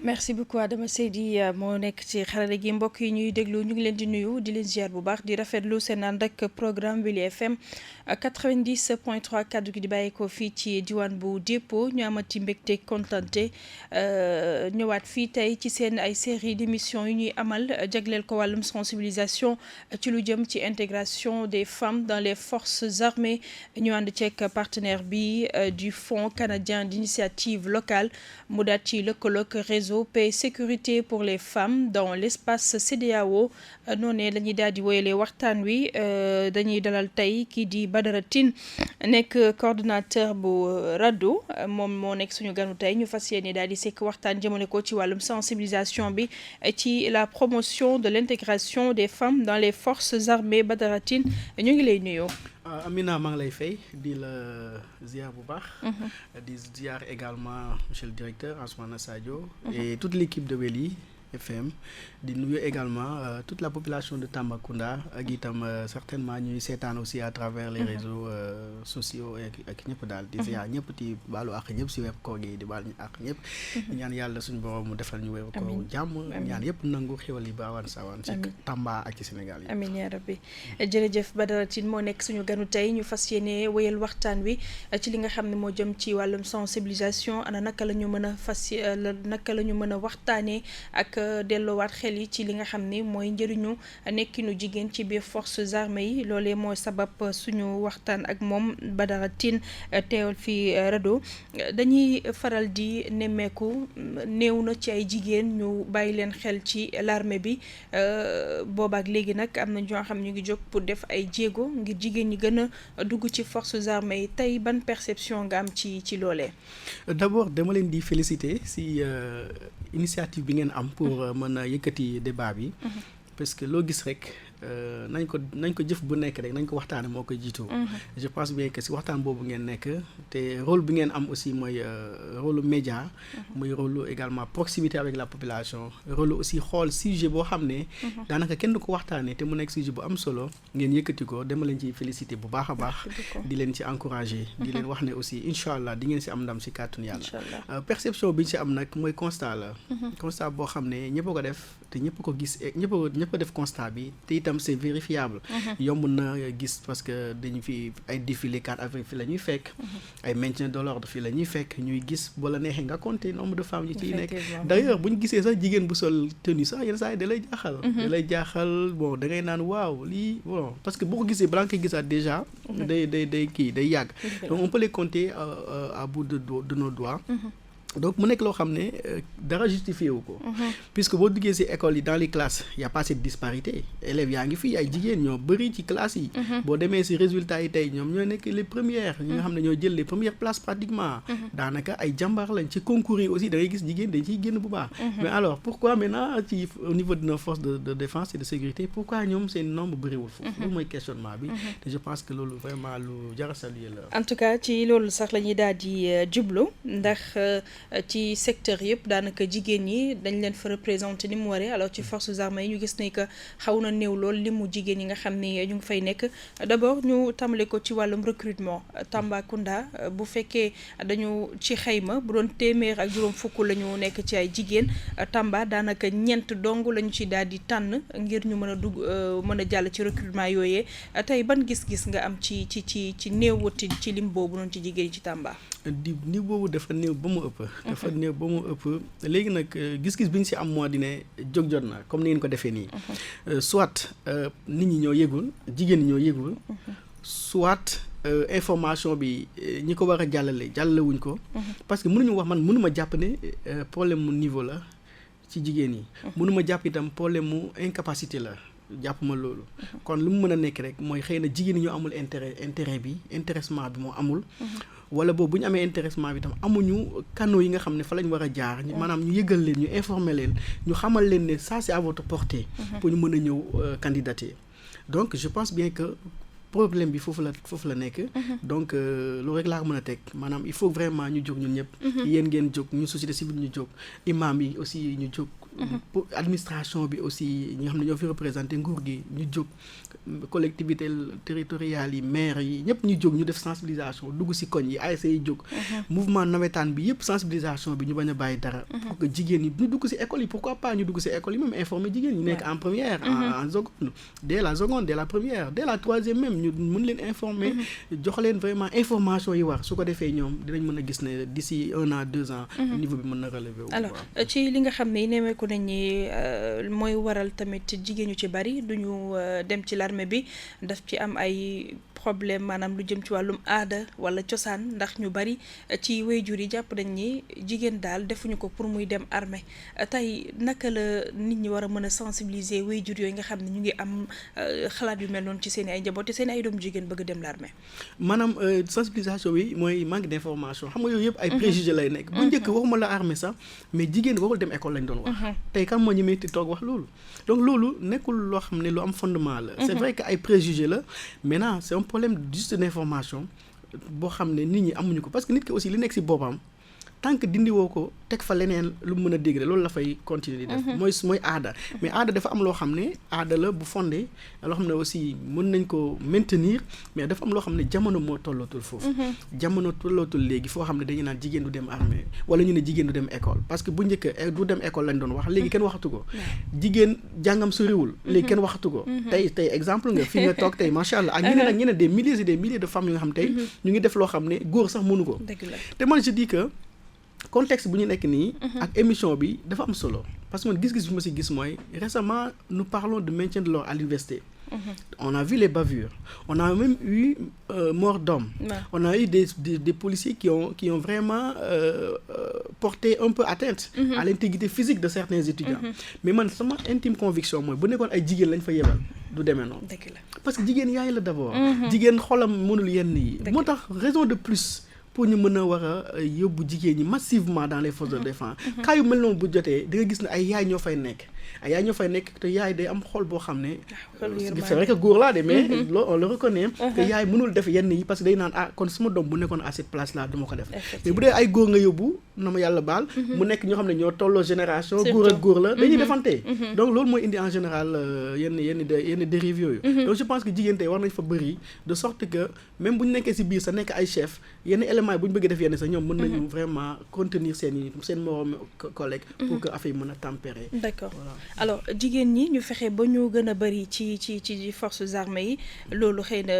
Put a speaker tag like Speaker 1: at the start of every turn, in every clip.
Speaker 1: merci beaucoup Adama Seydi moo nekk ci xarale gi mbokk yi ñuy déglu ñu ngi leen di nuyu di leen ziar bu baax di rafetlu seen ànd ak programme Wili FM 90.3 kaddu gi di bàyyeekoo fii ci diwaan bu Dépôt ñu amati mbégte kontante ñëwaat fii tey ci seen ay série d'émissions yu ñuy amal jagleel ko wàllum sensibilisation ci lu jëm ci intégration des femmes dans les forces armées ñu ànd ceeg partenaire bi du Fonds canadien d'initiative locale mu daat ci lëkkaloog réseau paix sécurité pour les femmes dans l'espace CEDEAO noonee la ñuy daal di woyalee waxtaan wi dañuy dalal tey kii di Badara Tine nekk coordonnateur bu RADDHO moom moo nekk suñu ganu tey ñu fas yéene daal di sekk waxtaan jëmale ko ci wàllum sensibilisation bi ci la promotion de l'intégration des femmes dans les forces armées. Badara Tine ñu ngi lay nuyoo.
Speaker 2: Amina maa ngi lay fay di la ziar bu baax. di ziar également monsieur le directeur Ansoumana Sadio. et toute l'équipe de Wili FM di nuyu également toute la population de Tambacounda ak itam certainement ñuy seetaan aussi à travers les réseaux sociaux ak ñëpp daal di ziar ñëpp di baalu ak ñëpp si weeru koor gi di baal ñu ak ñëpp ñaan yàlla suñu borom mu defal ñu weeru koor jàmm ñaan yëpp nangu xéwal yi baawaan saawaan ci Tamba ak ci Sénégal yi
Speaker 1: amiin yaa rabbi jërëjëf Badara Tine moo nekk suñu ganu tey ñu fas yéene wéyal waxtaan wi ci li nga xam ne moo jëm ci wàllum sensibilisation ana naka la ñu mën a waxtaanee ak delloowaat xel yi ci li nga xam ni mooy njëriñu nekkinu jigéen ci biir forces armées yi loolee mooy sabab suñu waxtaan ak moom Badara Tine teewal fi RADDHO dañuy faral di nemmeeku néew na ci ay jigéen ñu bàyyi leen xel ci l'armée bi boobaak léegi nag am na ñoo xam ñu ngi jóg pour def ay jéego ngir jigéen ñi gën a dugg ci forces armées yi tey ban perception nga am ci loolee.
Speaker 2: D'abord dama leen di féliciter si initiative bi ngeen am pour mën a yëkkati débat bi parce que loo gis rek nañ ko jëf bu nekk rek nañ ko waxtaane moo koy jiitu. Je pense bien que si waxtaan boobu ngeen nekk te rôle bi ngeen am aussi mooy rôle média muy rôle également proximité avec la population rôle aussi xool sujet boo xam ne daanaka kenn du ko waxtaane te mu nekk sujet bu am solo ngeen yëkkati ko dama leen ci félicité bu baax a baax di leen ci encouragé di leen wax ne aussi incha allah di ngeen si am ndam si kàttanu yàlla. Perception bi ñu si am nag mooy constat la constat boo xam ne ñëpp a ko def te ñëpp ko gis ñëpp a def constat bi te itam c'est vérifiable. yomb na gis parce que dañu fi ay défilé 4 avril fi la ñuy fekk ay maintien de l'ordre fi la ñuy fekk ñuy gis bu la neexee nga compter nombre de femmes yi ciy nekk d'ailleurs bu ñu gisee sax jigéen bu sol tenue sax yenn saa yi da lay jaaxal bon da ngay naan waaw lii bon parce que boo ko gisee balaa nga koy gisaat déjà day yàgg donc on peut les compter à bout de nos doigts. Donc mu nekk loo xam ne dara justifié wu ko puisque boo duggee ci école yi dans les classes y a pas cette disparité élèves yaa ngi fii ay jigéen ñoo bëri ci classes yi boo demee ci résultats yi tey ñoom ñoo nekk les premières ñi nga xam ne ñoo jël les premières places pratiquement daanaka ay jàmbaar lañ ci concours yi aussi da ngay gis jigéen dañ ciy génn bu baax mais alors pourquoi maintenant ci au niveau de nos forces de défense et de sécurité pourquoi ñoom seen nombre bëriwul foofu loolu mooy questionnement bi te je pense que loolu vraiment lu jar a saluer la en tout cas
Speaker 1: ci loolu sax la ñuy daal di jublu ndax ci secteur yëpp daanaka jigéen ñi dañ leen fa représenter ni mu waree alors ci forces armées yi ñu gis ne que xaw na néew lool li mu jigéen ñi nga xam ni ñu ngi fay nekk d'abord ñu tàmbale ko ci wàllum recrutement Tambacounda bu fekkee dañu ci xayma bu doon téeméer ak juróom fukk la ñu nekk ci ay jigéen Tamba daanaka ñeent dong la ñu ci daal di tànn ngir ñu mën a dugg mën a jàll ci recrutement yooyee tey ban gis-gis nga am ci néewati ci lim boobu noonu ci jigéen ñi ci Tamba.
Speaker 2: ni boobu dafa néew ba mu ëpp léegi nag gis-gis bi ñu ci am moo di ne jóg jot na comme ni ngeen ko defee nii soit nit ñi ñoo yëgul jigéen ñi ñoo yëgul soit information bi ñi ko war a jàllale wuñ ko parce que mënuma jàpp ne problème mu niveau la ci jigéen yi mënuma jàpp itam problème mu incapacité la jàpp ma loolu kon lu mu mën a nekk rek mooy xëy na jigéen ñi ñoo amul intérêt bi intéressement bi moo amul wala boobu bu ñu amee intéressement bi tam amuñu canaux yi nga xam ne fa lañ war a jaar maanaam ñu yëgal leen ñu informer leen ñu xamal leen ne ça c'est à votre portée pour ñu mën a ñëw candidater donc je pense bien que problème bi foofu la nekk. Donc loolu rek laa ko mën a teg maanaam il faut vraiment ñu jóg ñun ñëpp. yéen ngeen jóg ñu société civile ñu jóg imam yi aussi ñu jóg. pour administration bi aussi ñi nga xam ne ñoo fi représenté nguur gi ñu jóg collectivité territoriales yi maire yi ñëpp ñu jóg ñu def sensibilisation dugg ci koñ yi ASC yi jóg. mouvement nawetaan bi yëpp sensibilisation bi ñu bañ a bàyyi dara. pour que jigéen ñi ñu dugg ci école yi pourquoi pas ñu dugg ci école yi même informer jigéen ñi nekk en première. en seconde dès la seconde dès la première dès la troisième même ñu mën leen informer. jox leen vraiment information yi war su ko defee ñoom dinañ mën a gis ne d'ici 1 an 2 ans. niveau bi mën na relever wu.
Speaker 1: alors ci li nga xam ne nemeeku nañ ni mooy waral tamit jigéen ñu ci bari duñu dem ci l'armée bi daf ci am ay problème maanaam lu jëm ci wàllum aada wala cosaan ndax ñu bari ci waajur yi jàpp nañ ni jigéen daal defuñu ko pour muy dem armée tey naka la nit ñi war a mën a sensibiliser waajur yooyu nga xam ne ñu ngi am xalaat yu mel noonu ci seen ay njaboot te seen ay doom jigéen bëgg dem l'armée.
Speaker 2: maanaam sensibilisation bi mooy manque d'information xam nga yooyu yëpp ay préjugés lay nekk. bu njëkk waxuma la armée sax mais jigéen warul dem école lañ doon wax. tey kan moo ñemee ti toog wax loolu donc loolu nekkul loo xam ne lu am fondement la. c'est vrai que ay préjugés la maintenant c'est un problème juste d'information boo xam ne nit ñi amuñu ko parce que nit ki aussi li nekk ci boppam tant que dindi woo ko teg fa leneen lu mën a dégg loolu la fay continuer di def. mooy aada. mais aada dafa am loo xam ne aada la bu fondé loo xam ne aussi mën nañ ko maintenir mais dafa am loo xam ne jamono moo tollatul foofu. jamono tollatul léegi foo xam ne dañuy naan jigéen du dem armée wala ñu ne jigéen du dem école parce que bu njëkk du dem école lañ doon wax léegi kenn waxatu ko. jigéen jàngam soriwul. léegi kenn waxatu ko. tey exemple nga fi nga toog tey macha allah ak ñeneen des milliers et des milliers de femmes yu nga xam tey ñu ngi def loo xam ne góor sax mënu ko. te man je dis que contexte bu ñu nekk nii. ak émission bi dafa am solo parce que man gis-gis bi ma ci gis mooy récemment nous parlons de maintien de l'ordre à l'université. On a vu les bavures, on a même eu mort d'hommes, on a eu des policiers qui ont vraiment porté un peu atteinte à l'intégrité physique de certains étudiants. Mais man sama intime conviction mooy bu nekkoon ay jigéen lañ fa yebal du demee noonu. Parce que jigéen yaay la d'abord. jigéen xolam mënul yenn yi. moo tax raison de plus. pour ñu mën a war a yóbbu jigéen ñi massivement dans les forces de défense. cas yu mel noonu bu jotee di nga gis ne ay yaay ñoo fay nekk te yaay day am xol boo xam ne. c'est vrai que góor laa de mais on le reconnaît. que yaay mënul def yenn yi parce que day naan kon sama doom bu nekkoon à cette place là duma ko def. mais bu dee ay góor nga yóbbu na ma yàlla baal. mu nekk ñoo xam ne ñoo tolloo génération. góor ak góor la dañuy defante. donc loolu mooy indi en général yenn dérives yooyu. donc je pense que jigéen tey war nañ fa bëri de sorte que même bu ñu nekkee ci biir sa nekk ay chef yenn éléments bu ñu bëggee def yenn sax ñoom mën nañu vraiment contenir seen moroom collègue pour que affaire yi mën a tempérer.
Speaker 1: D'accord. Voilà. Alors jigéen ñi ñu fexe ba ñu gën a bari ci forces armées yi loolu xëy na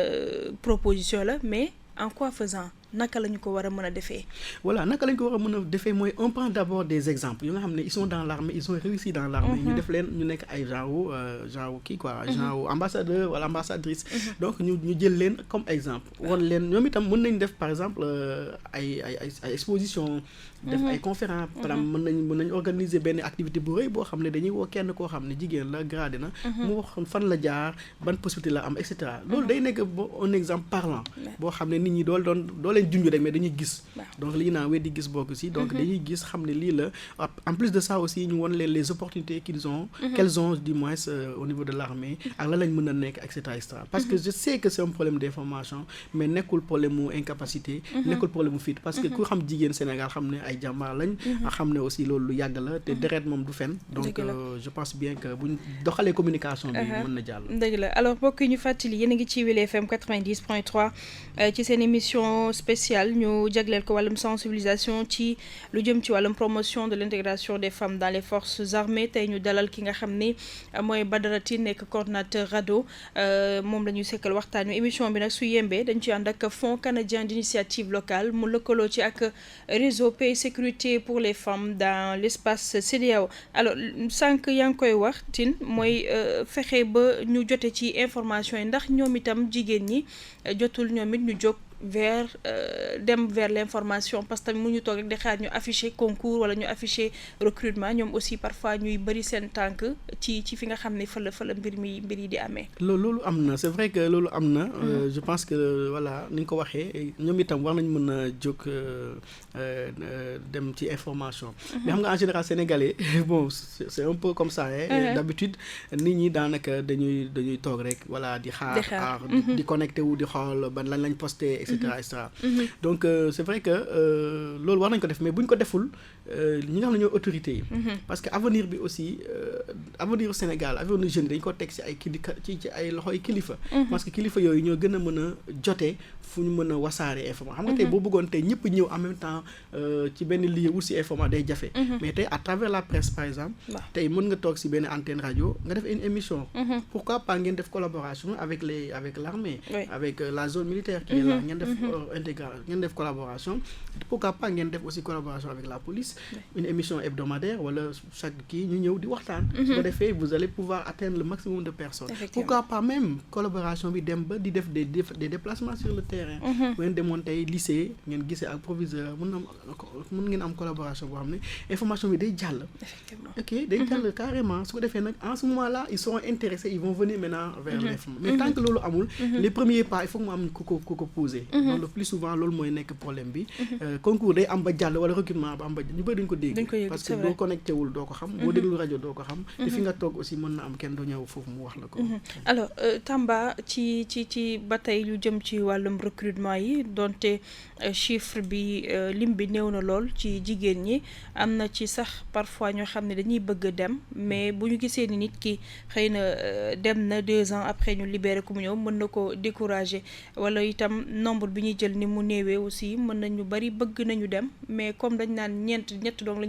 Speaker 1: proposition la mais en quoi faisant naka la ñu ko war a mën a defee.
Speaker 2: voilà naka la ñu ko war a mën a defee mooy on prend d'abord des exemples yu nga xam ne ils sont dans l'armée ils ont réussi dans l'armée ñu def leen ñu nekk ay genre kii quoi genre ambassadeur wala ambassadrice donc ñu jël leen comme exemple won leen ñoom itam mën nañ def par exemple ay exposition def ay conférence par exemple mën nañ organiser benn activité bu rëy boo xam ne dañuy woo kenn koo xam ne jigéen la gradé na mu wax fan la jaar ban possibilité la am et cetera loolu day nekk un exemple parlant boo xam ne nit ñi doo leen junj rek mais dañuy gis donc li ñu naan weddi gis bokk si donc dañuy gis xam ne lii la en plus de ça aussi ñu won leen les opportunités qu'elles ont du moins au niveau de l'armée ak la lañ mën a nekk et cetera parce que je sais que c'est un problème d'information mais nekkul problème mu incapacité nekkul problème mu fit parce que ku xam jigéen Sénégal xam ne ay jàmbaar lañ xam ne aussi loolu lu yàgg la te deret moom du fen donc je pense bien que buñ doxalee communication bi mën na jàll.
Speaker 1: dëgg la alors mbokk yi ñu fàttali yéen a ngi ci Wele FM 90.3 ci seen émission spéciale ñu jagleel ko wàllum sensibilisation ci lu jëm ci wàllum promotion de l'intégration des femmes dans les forces armées tey ñu dalal ki nga xam ni mooy Badara Tine nekk coordonnateur RADDHO moom la ñuy sekkal waxtaan wi émission bi nag su yembee dañ ci ànd ak Fonds canadien d'initiative locale mu lëkkaloo ci ak réseau paix et sécurité pour les femmes dans l'espace CEDEAO alors sànq yaa ngi koy wax Tine mooy fexe ba ñu jote ci information yi ndax ñoom itam jigéen ñi jotul ñoom it ñu jóg vers dem vers l'information parce que mu ñu toog rek di xaar ñu afficher concours wala ñu afficher recrutement ñoom aussi parfois ñuy bëri seen tànk ci fi nga xam ne fa la mbir yi di amee.
Speaker 2: loolu am na c'est vrai que loolu am na. je pense que voilà ni nga ko waxee ñoom itam war nañ mën a jóg dem ci information. mais xam nga en général sénégalais bon c'est un peu comme ça d'habitude nit ñi daanaka dañuy toog rek voilà di xaar di connecté wu di xool ban lañ posté et cetera et cetera. donc c'est vrai que loolu war nañ ko def mais bu ñu ko deful ñi nga xam ne ñooy autorités yi. parce que avenir bi aussi avenir Sénégal avenir jeune dañ ko teg ci ay ci ay loxoy kilifa. parce que kilifa yooyu ñoo gën a mën a jotee fu ñu mën a wasaare information. xam nga tey boo bëggoon tey ñëpp ñëw en même temps ci benn lieu wut si information day jafe. mais tey à travers la presse par exemple. tey mën nga toog si benn antenne rajo nga def une émission. pourquoi pas ngeen def collaboration avec l'armée. avec la zone militaire qui est là ngeen def ngeen def collaboration. pourquoi pas ngeen def aussi collaboration avec la police. une émission hebdomadaire wala chaque kii ñu ñëw di waxtaan. su ko defee vous allez pouvoir atteindre le maximum de personnes. pourquoi pas même collaboration bi dem ba di def des déplacements sur le terrain. bu ngeen demoon tey lycée ngeen gisee ak proviseur mën ngeen am collaboration boo xam ne information bi day jàll. ok day jàll carrément su ko defee nag en ce moment là ils seront intéressés ils vont venir maintenant vers l'information. mais tant que loolu amul. les premiers pas il faut que mu am ku ko poser. donc le plus souvent loolu mooy nekk problème bi. concours day am ba jàll wala recrutement ba am ba ñu bëri duñ ko dégg. parce que boo connecté wul doo ko xam. boo déglu rajo doo ko xam. te fi nga toog aussi mën na am kenn du ñëw foofu mu wax la ko.
Speaker 1: alors Tamba ci ba tey lu jëm ci wàllum recrutement yi donte chiffre bi lim bi néew na lool ci jigéen ñi am na ci sax parfois ñoo xam ne dañuy bëgg a dem mais bu ñu gisee ni nit ki xëy na dem na 2 ans après ñu libéré ko mu ñëw mën na ko décourager wala itam nombre bi ñuy jël ni mu néewee aussi mën nañu bari bëgg nañu dem mais comme dañ naan ñett donc la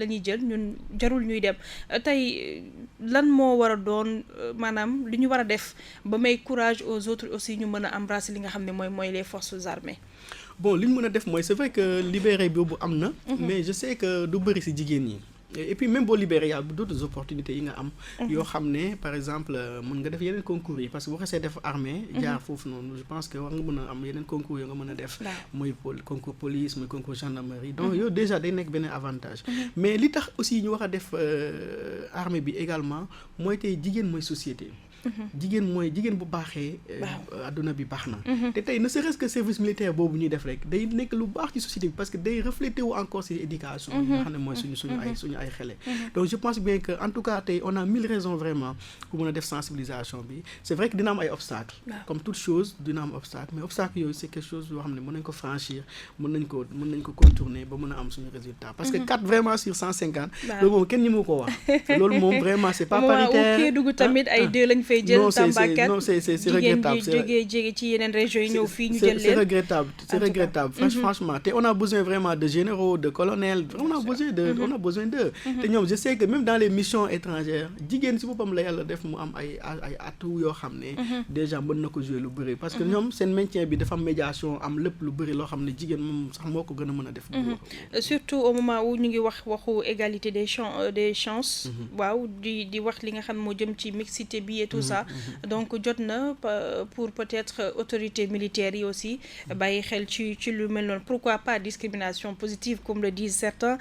Speaker 1: ñuy jël ñun jarul ñuy dem tey lan moo war a doon maanaam li ñu war a def ba may courage aux autres aussi ñu mën a embrasser li nga xam ne mooy les forces armées.
Speaker 2: bon li ñu mën a def mooy c'est vrai que libéré boobu am na. mais je sais que du bëri ci jigéen ñi. et puis même boo libéré y a d'autres opportunités yi nga am. yoo xam ne par exemple mën nga def yeneen concours yi parce que boo xasee def armée. jaar foofu noonu je pense que war nga mën a am yeneen concours yoo nga mën a def. mooy concours police mooy concours gendarmerie. donc yow déjà day nekk benn avantage. mais li tax aussi ñu war a def armée bi également mooy tey jigéen mooy société. jigéen bu baaxee. adduna bi baax na. te tey ne serait-ce que service militaire boobu ñuy def rek day nekk lu baax ci société bi parce que day refléter wu encore ci éducation. yi nga xam ne mooy suñu ay xele. donc je pense bien que en tout cas tey on a 1000 raisons vraiment pour mën a def sensibilisation bi c'est vrai que dina am ay obstacles. comme toute chose dina am obstacle mais obstacle yooyu c'est quelque chose yoo xam ne mën nañ ko franchir mën nañ ko contourner ba mën a am suñu résultat. parce que 4 vraiment sur 150. loolu moom kenn ñi mu ko wax. loolu moom vraiment c'est pas paritaire.
Speaker 1: tamit ay 2 lañ fay jël Tambakat
Speaker 2: non c'est regrettable
Speaker 1: jógee ci yeneen régions yi ñëw fii ñu jël leen
Speaker 2: c'est regrettable franchement te on a besoin vraiment de généraux de colonels on a besoin d'eux te ñoom je sais que même dans les missions étrangères jigéen si boppam la yàlla def mu am ay atout yoo xam ne déjà mën na ko jouer lu bëri parce que ñoom seen maintien bi dafa am médiation am lépp lu bëri loo xam ne jigéen moom sax moo ko gën a mën a def
Speaker 1: surtout au moment où ñu ngi waxu égalité des chances waaw di wax li nga xam moo jëm ci mixité bi et tout ça donc jot na pour peut-être autorités militaires yi aussi bàyyi xel ci lu mel noonu pourquoi pas discrimination positive comme le disent certains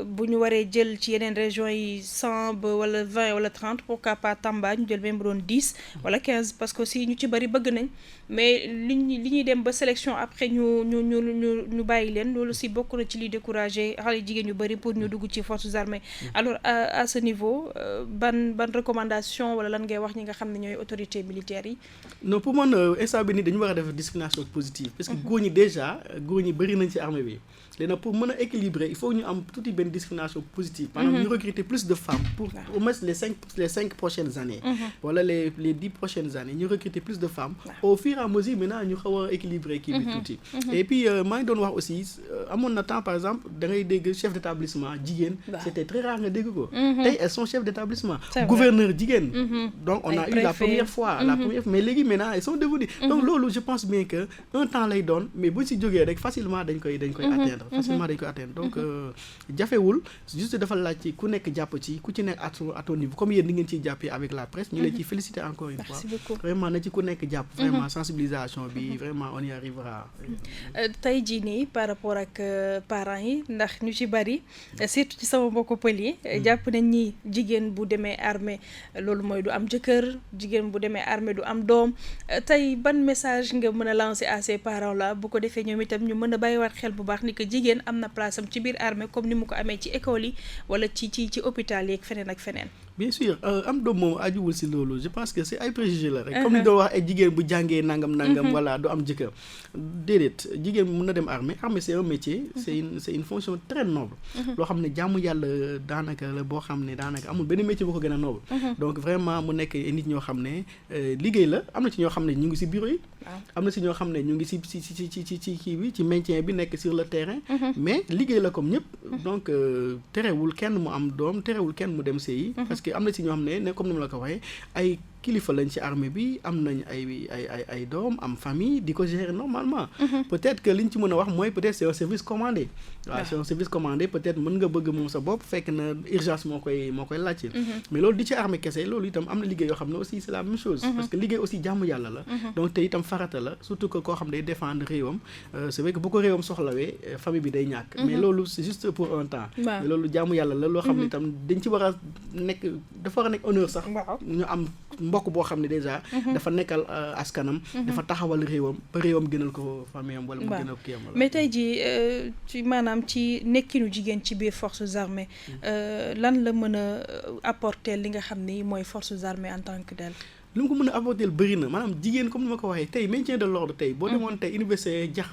Speaker 1: bu ñu waree jël ci yeneen régions yi 100 ba wala 20 wala 30 pourquoi pas Tamba ñu jël même bu doon 10 wala 15 parce que aussi ñu ci bari bëgg nañ mais li ñuy dem ba sélection après ñu bàyyi leen loolu aussi bokk na ci li décourager xale jigéen ñu bari pour ñu dugg ci forces armées alors à ce niveau ban recommandation wala lan ngay wax ñi nga xam ne ñooy autorités militaires yi.
Speaker 2: non pour man instant bi nii dañu war a def discrimination positive. parce que góor ñi bëri nañ ci armée bi. léegi nag pour mën a équilibrer il faut ñu am tuuti benn discrimination positive. maanaam ñu recruter plus de femmes pour au moins les 5 prochaines années. wala les 10 prochaines années ñu recruter plus de femmes. au fur et à mesure maintenant ñu xaw a équilibrer kii bi tuuti. et puis maa ngi doon wax aussi amoon na temps par exemple da ngay dégg chef d'établissement jigéen. c'était très rare nga dégg ko. tey elles sont chefs d'établissement. gouverneur jigéen. donc on a eu la première fois. mais léegi maintenant elles sont devenues. donc loolu je pense bien que un temps lay doon mais bu ci jógee rek facilement dañ koy atteindre. facilement dañ koy atteindre donc jafewul juste dafa laaj ci ku nekk jàpp ci ku ci nekk à ton niveau comme yéen ni ngeen ciy jàppee avec la presse ñu leen ciy féliciter encore une fois vraiment na ci ku nekk jàpp vraiment sensibilisation bi vraiment on y arrivera.
Speaker 1: tey jii nii par rapport ak parents yi ndax ñu ci bari surtout ci sama mbokku pël yi jàpp nañ ni jigéen bu demee armée loolu mooy du am jëkkër jigéen bu demee armée du am doom tey ban message nga mën a lancer à ces parents là bu ko defee ñoom itam ñu mën a bàyyiwaat xel bu baax ni que jigéen am na place am ci biir armée comme ni mu ko amee ci école yi wala ci hôpital yi ak feneen ak feneen.
Speaker 2: bien sûr am doom moom ajuwul si loolu je pense que c'est ay préjugés la rek comme ni doon wax ay jigéen bu jàngee nangam voilà du am jëkkër déedéet jigéen mën na dem armée c'est un métier c'est une fonction très noble loo xam ne jaamu yàlla daanaka la boo xam ne daanaka amul benn métier bu ko gën a noble donc vraiment mu nekk nit ñoo xam ne liggéey la am na ci ñoo xam ne ñu ngi si bureau yi am na si ñoo xam ne ñu ngi si kii bi ci maintien bi nekk sur le terrain mais liggéey la comme ñëpp donc terewul kenn mu am doom terewul kenn mu dem sëyi parce que am na si ñoo xam ne comme ni ma la ko waxee ay kilifa lañ ci armée bi am nañ ay doom am famille di ko gérer normalement peut-être que liñ ci mën a wax mooy peut-être c'est un service commandé waaw c'est un service commandé peut-être mën nga bëgg moom sa bopp fekk na urgence moo koy laajte mais loolu di ci armée kese loolu itam am na liggéey yoo xam ne aussi c'est la même chose parce que liggéey aussi jàmm yàlla la donc te itam farata la surtout que koo xam day défendre réewam c'est vrai que bu ko réewam soxlawee famille bi day ñàkk mais loolu c'est juste pour un temps mais loolu jàmm yàlla la loo xam ne itam dañ ci war a nekk dafa war a nekk honneur sax ñu am mbokk boo xam ne déjà dafa nekkal askanam dafa taxawal réewam ba réewam gënal ko famille am wala mu gënal ko kiyam.
Speaker 1: mais tey jii ci maanaam ci nekkinu jigéen ci biir forces armées lan la mën a apporter li nga xam ni mooy forces armées en tant que tel.
Speaker 2: lu mu ko mën a apporter bëri na maanaam jigéen comme ni ma ko waxee tey maintien de l'ordre tey boo demoon tey université jax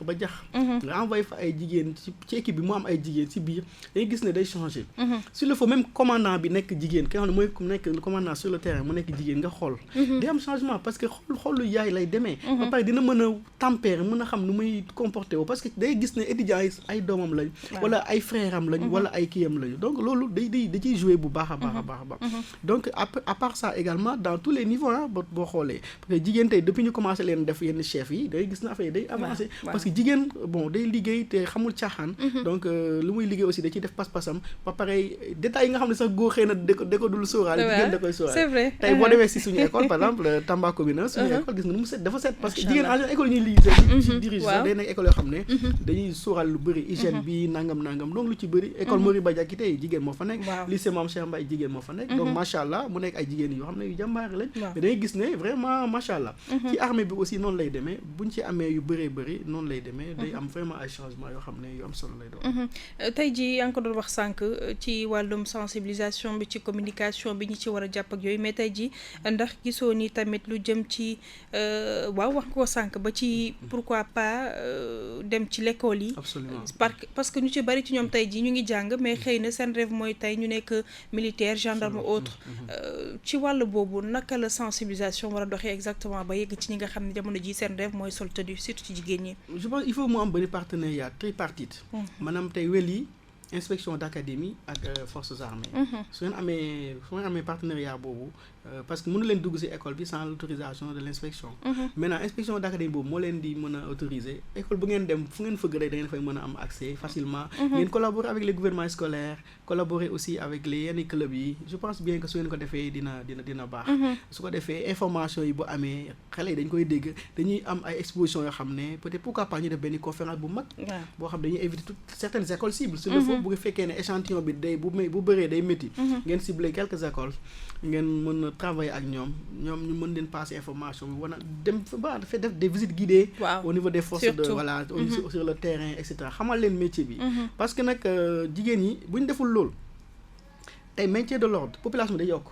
Speaker 2: nga envoyé fa ay jigéen ci équipe bi mu am ay jigéen ci biir day gis ne day changer s'il le faut même commandant bi nekk jigéen ki nga xam ne mooy nekk commandant sur le terrain mu nekk jigéen nga xool day am changement parce que xoolu yaay lay demee ba pare dina mën a tempérer mën a xam nu muy comporter wu parce que day gis ne étudiants yi ay doomam lañ wala ay frère am lañ wala ay kiyam lañu donc loolu da ciy jouer bu baax a baax donc à part ça également dans tous les niveaux boo xoolee parce que jigéen tey depuis ñu commencé leen def yenn chef yi day gis na affaire yi day avancé parce que jigéen bon day liggéey te xamul caaxaan donc lu muy liggéey aussi da ciy def pas-pasam ba pare détails yi nga xam ne sax góor xëy na da ko dul sóoraale jigéen da koy sóoraale
Speaker 1: c'est vrai
Speaker 2: tey boo demee si suñu école par exemple Tambacounda suñu école gis nga nu mu set dafa set parce que jigéen en général école ñuy liggéey si dirige sax day nekk école yoo xam ne dañuy sóoraale lu bëri hygiène bi nangam donc lu ci bëri école Mori Badiaki tey jigéen moo fa nekk lycée Mame Cheikh Mbaye jigéen moo fa nekk donc macha allah mu nekk ay jigéen yoo xam ne yu jàmbaare lañ mais dañuy gis ne vraiment macha allah ci armée bi aussi noonu lay demee buñ ci amee yu bëree bëri noonu lay demee day am vraiment ay changements yoo xam ne yu am solo lay doon
Speaker 1: tey jii yaa ngi ko doon wax sànq ci wàllum sensibilisation bi ci communication bi ñi ci war a jàpp ak yooyu mais tey jii ndax gisoo ni tamit lu jëm ci waaw wax ko sànq ba ci pourquoi pas dem ci l'école yi
Speaker 2: absolument
Speaker 1: parce que ñu ci bari ci ñoom tey jii ñu ngi jàng mais xëy na seen rêve mooy tey ñu nekk militaire gendarme autre ci wàll boobu naka la sensibilisation war a doxee exactement ba yegg ci ñi nga xam ne jamono ji seen rêve mooy sol tenue surtout ci jigéen ñi.
Speaker 2: je pense il faut mu am benn partenariat tripartite maanaam tey weli inspection d'académie ak forces armées su ngeen amee partenariat boobu parce que mënu leen dugg ci école bi sans l'autorisation de l'inspection maintenant inspection d'académie boobu moo leen di mën a autoriser école bu ngeen dem fu ngeen fëgg rek da ngeen fay mën a am accès facilement ngeen collaborer avec les gouvernements scolaires collaborer aussi avec les yenn clubs yi je pense bien que su ngeen ko defee dina baax su ko defee information yi bu amee xale yi dañ koy dégg dañuy am ay exposition yoo xam ne peut-être pourquoi pas ñu def benn conférence bu mag boo xam dañuy inviter certaines écoles cibles s'il le faut bu fekkee ne échantillon bi day bu bëree day métti ngeen cibler quelques écoles ngeen mën a travailler ak ñoom ñu mën leen passer information bi wana dem ba dafay def des visites guidées au niveau des forces de voilà sur le terrain et cetera xamal leen métier bi parce que nag jigéen ñi bu ñu deful loolu tey maintien de l'ordre population bi day yokk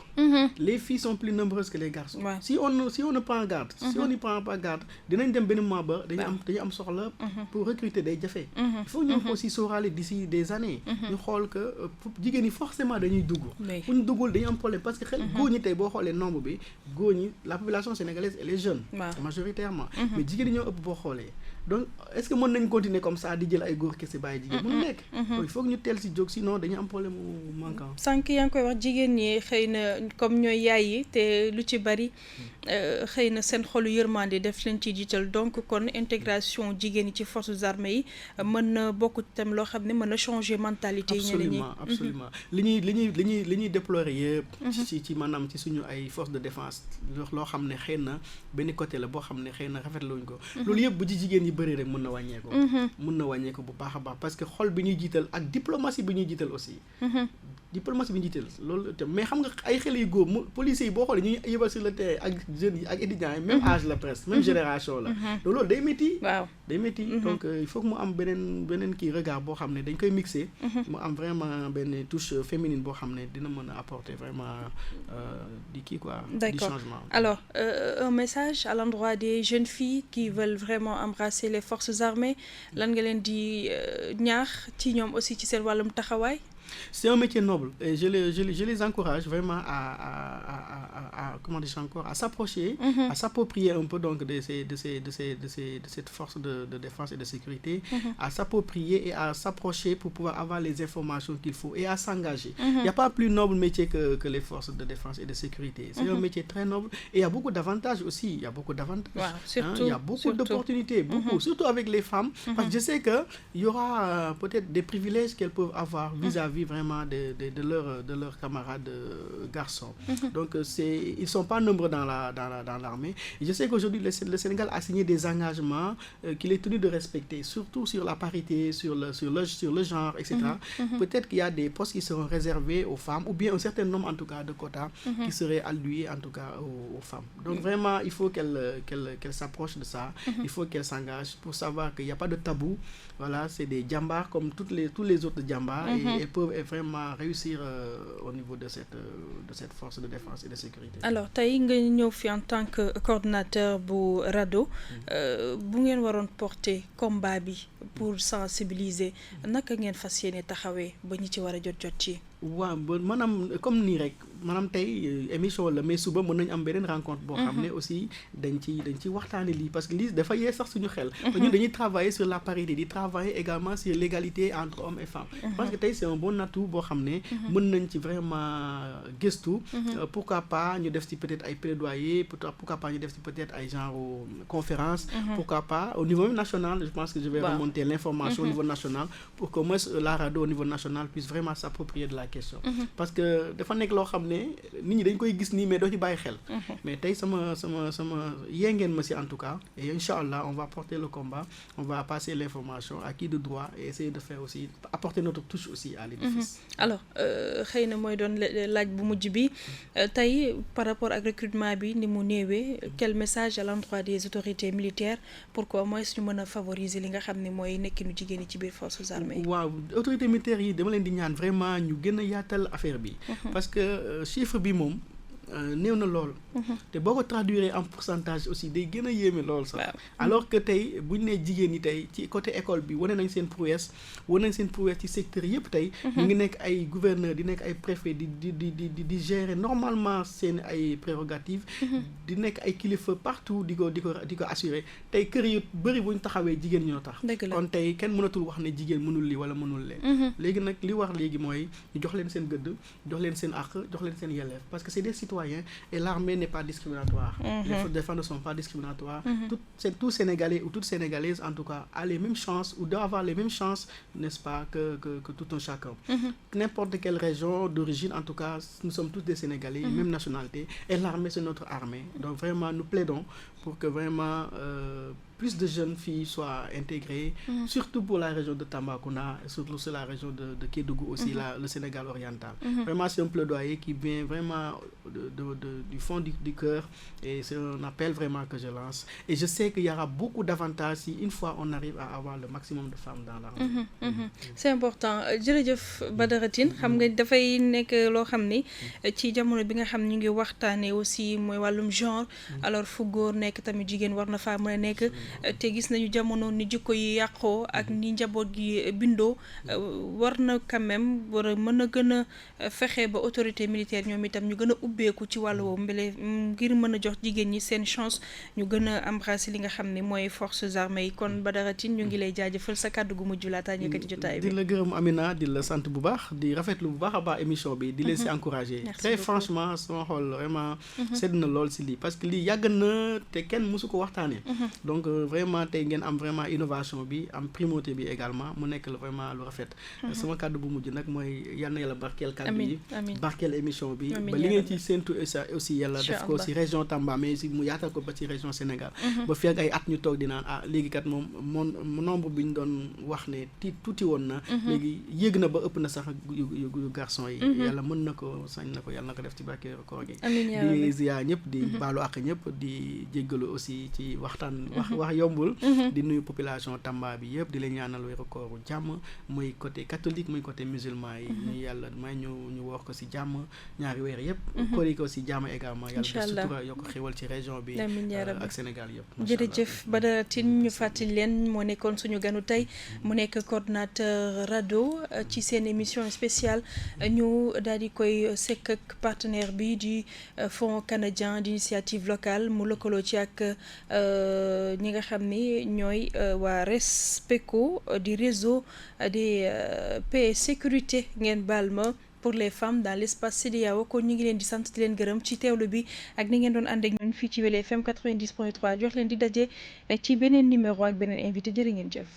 Speaker 2: les filles sont plus nombreuses que les garçons si on ne prend garde si on n'y prend pas garde dinañ dem benn moment ba dañu am soxla pour recruter day jafe il faut ñu aussi sóoraale d'ici des années ñu xool que jigéen ñi forcément dañuy dugg fu ñu duggul dañu am problème parce que góor ñi tey boo xoolee nombre bi góor ñi la population sénégalaise elle est jeune majoritairement mais jigéen ñi ñoo ëpp boo xoolee donc est-ce que mën nañ continuer comme ça di jël ay góor kese bàyyi jigéen mënu nekk. il faut que ñu teel si jóg sinon dañu am problème mu manquant.
Speaker 1: sànq yaa ngi koy wax jigéen ñi xëy na comme ñooy yaay yi te lu ci bari xëy na seen xolu yërmande def leen ci jiital donc kon intégration jigéen ñi ci forces armées yi mën na bokk tam loo xam ne mën na changer mentalité yi ñeneen ñi.
Speaker 2: absolument li ñuy déplorer yëpp. ci maanaam ci suñu ay forces de défense loo xam ne xëy na benn côté la boo xam ne xëy na rafetluñ ko. loolu yëpp bu ci jigéen ñi bëri rek mën na wàññeeku. mën na wàññeeku bu baax a baax parce que xol bi ñuy jiital ak diplomatie bi ñuy jiital aussi. diplomatie bi ñu jiital loolu itam mais xam nga ay xale yu góor policiers yi boo xoolee ñu ngi yëbal sur le terrain ak jeunes yi ak étudiants yi même âge la presque même génération la. donc loolu day métti. waaw day métti donc il faut que mu am beneen kii regard boo xam ne dañ koy mixer. mu am vraiment benn touche féminine boo xam ne dina mën a apporter vraiment di kii quoi. du changement.
Speaker 1: Alors un message à l'endroit des jeunes filles qui veulent vraiment embrasser les forces armées lan nga leen di ñaax ci ñoom aussi ci seen wàllum taxawaay.
Speaker 2: C'est un métier noble et je les encourage vraiment à comment dire encore à s'approcher, à s'approprier un peu donc de cette force de défense et de sécurité, à s'approprier et à s'approcher pour pouvoir avoir les informations qu'il faut et à s'engager. Il n'y a pas plus noble métier que les forces de défense et de sécurité. C'est un métier très noble et il y a beaucoup d'avantages aussi. Il y a beaucoup d'avantages.
Speaker 1: Surtout,
Speaker 2: il y a beaucoup d'opportunités, beaucoup, surtout avec les femmes, parce que je sais qu'il y aura peut-être des privilèges qu'elles peuvent avoir vis-à-vis vraiment de leurs camarades garçons. Donc ils sont pas nombreux dans l'armée. Et je sais qu'aujourd'hui le Sénégal a signé des engagements qu'il est tenu de respecter, surtout sur la parité, sur le genre, etc. Peut-être qu'il y a des postes qui seront réservés aux femmes, ou bien un certain nombre en tout cas de quotas qui seraient alloués en tout cas aux femmes. Donc vraiment il faut qu'elle s'approche de ça. Il faut qu'elle s'engage pour savoir qu'il n'y a pas de tabou. Voilà, c'est des djambars comme tous les autres djambars et elles peuvent vraiment réussir au niveau de cette force de défense et de sécurité.
Speaker 1: Alors tey nga ñëw fi en tant que coordonnateur bu RADDHO bu ngeen waroon porter combat bi pour sensibiliser naka ngeen fas yéene taxawee ba ñi ci war a jot ci.
Speaker 2: waaw maanaam comme nii rek maanaam tey émission la mais suba mën nañu am beneen rencontre boo xam ne aussi dañ ci waxtaane lii parce que lii dafa yee sax suñu xel ñun dañuy travailler sur la parité di travailler également sur l'égalité entre hommes et femmes parce que tey c'est un bon atout boo xam ne mën nañ ci vraiment gëstu pourquoi pas ñu def ci peut-être ay plaidoyer pourquoi pas ñu def ci peut-être ay genre conférence pourquoi pas au niveau national je pense que je vais remonter l'information au niveau national pour que moins la RADDHO au niveau national puisse vraiment s'approprier de la question parce que dafa nekk loo xam ne nit ñi dañ koy gis nii mais doo ci bàyyi xel mais tey sama yee ngeen ma si en tout cas et Inch'Allah on va porter le combat on va passer l'information à qui de droit et essayer de faire aussi apporter notre touche aussi à l'édifice.
Speaker 1: Alors xëy na mooy doon laaj bu mujj bi tey par rapport ak recrutement bi ni mu néewee quel message à l'endroit des autorités militaires pour que mooy suñu mën a favoriser li nga xam ne mooy nekkinu jigéen ñi ci biir forces armées yi.
Speaker 2: waaw autorités militaires yi dama leen di ñaan vraiment ñu gën a yaatal affaire bi parce que chiffre bi moom néew na lool te boo ko traduire en pourcentage aussi day gën a yéeme lool sax alors que tey bu ñu nee jigéen ñi tey ci côté école bi wane nañ seen prouesse ci secteur yëpp tey ñu ngi nekk ay gouverneur di nekk ay préfet di gérer normalement seen ay prérogatives di nekk ay kilifa partout di ko assurer tey kër yu bëri bu ñu taxawee jigéen ñoo tax kon tey kenn mënatul wax ne jigéen mënul li wala mënul leen léegi nag li wax léegi mooy ñu jox leen seen gëdd jox leen seen àq jox leen seen yelleef parce que c'est des citoyens et l'armée n'est pas discriminatoire. Les forces de défense ne sont pas discriminatoires. Tout Sénégalais ou toute Sénégalaise en tout cas a les mêmes chances ou doit avoir les mêmes chances, n'est-ce pas, que tout un chacun. N'importe quelle région d'origine en tout cas, nous sommes tous des Sénégalais, même nationalité et l'armée c'est notre armée. Donc vraiment nous plaidons pour que vraiment plus de jeunes filles soient intégrées, surtout pour la région de Tambacounda, surtout sur la région de Kédougou aussi, le Sénégal oriental. Vraiment, c'est un plaidoyer qui vient vraiment du fond du cœur et c'est un appel vraiment que je lance. Et je sais qu'il y aura beaucoup d'avantages si une fois on arrive à avoir le maximum de femmes dans l'armée.
Speaker 1: C'est important. jërëjëf Badara Tine xam nga dafay nekk loo xam ni ci jamono bi nga xam ñu ngi waxtaanee aussi mooy wàllum genre alors fu góor nekk tamit jigéen war na faa mën a nekk te gis nañu jamono ni jikko yi yàqoo ak ni njaboot gi bindoo war na quand même war a mën a gën a fexe ba autorité militaire ñoom itam ñu gën a ubbeeku ci wàllu woowu mbele ngir mën a jox jigéen ñi seen chance ñu gën a embrasser li nga xam ne mooy forces armées yi kon Badara Tine ñu ngi lay jaajëfal sa kàddu gu mujj laataa ñu ko ci jotaay bi.
Speaker 2: di la gërëm Amina di la sant bu baax di rafetlu bu baax a baax émission bi di leen si encourager. Très franchement sama xol vraiment sedd na lool si lii parce que lii yàgg na te kenn mësu ko waxtaanee. Donc vraiment tey ngeen am vraiment innovation bi am primauté bi également mu nekk la vraiment lu rafet. sama kàddu bu mujj nag mooy yal na yàlla barkeel kàddu yi barkeel émission bi ba li ngeen ci séntu aussi yàlla def ko si région Tamba mais si mu yaatal ko ba ci région Sénégal ba fi ak ay at ñu toog di naan léegi kat moom nombre bi ñu doon wax ne tuuti woon na léegi yéeg na ba ëpp na sax yu garçon yi yàlla mën na ko sañ na ko yàlla na ko def ci barke koor gi di ziar ñëpp di baalu ak ñëpp di jéggalu aussi ci waxtaan wax yombul di nuyu population Tamba bi yëpp di leen ñaanal weeru kooru jàmm muy côté catholique muy côté musulman yi ñu yàlla may ñu woor ko si jàmm ñaari weer yëpp koor yi ko si jàmm également yàlla def sutura yokk xéwal ci région bi ak Sénégal yëpp
Speaker 1: jërëjëf Badara Tine ñu fàttali leen moo nekkoon suñu ganu tey mu nekk coordonnateur RADDHO ci seen émission spéciale ñu daal di koy sekk ak partenaire bi di Fonds canadien d'initiative locale mu lëkkaloo ci ak ñi nga xam ni ñooy waa RESPECO di réseau des paix et sécurité ngeen baal ma pour les femmes dans l'espace CEDEAO kon ñu ngi leen di sant di leen gërëm ci teewlu bi ak ni ngeen doon ànd ak ñun fii ci Wele FM 90.3 jox leen di daje ci beneen numéro ak beneen invité jërë ngeen jëf.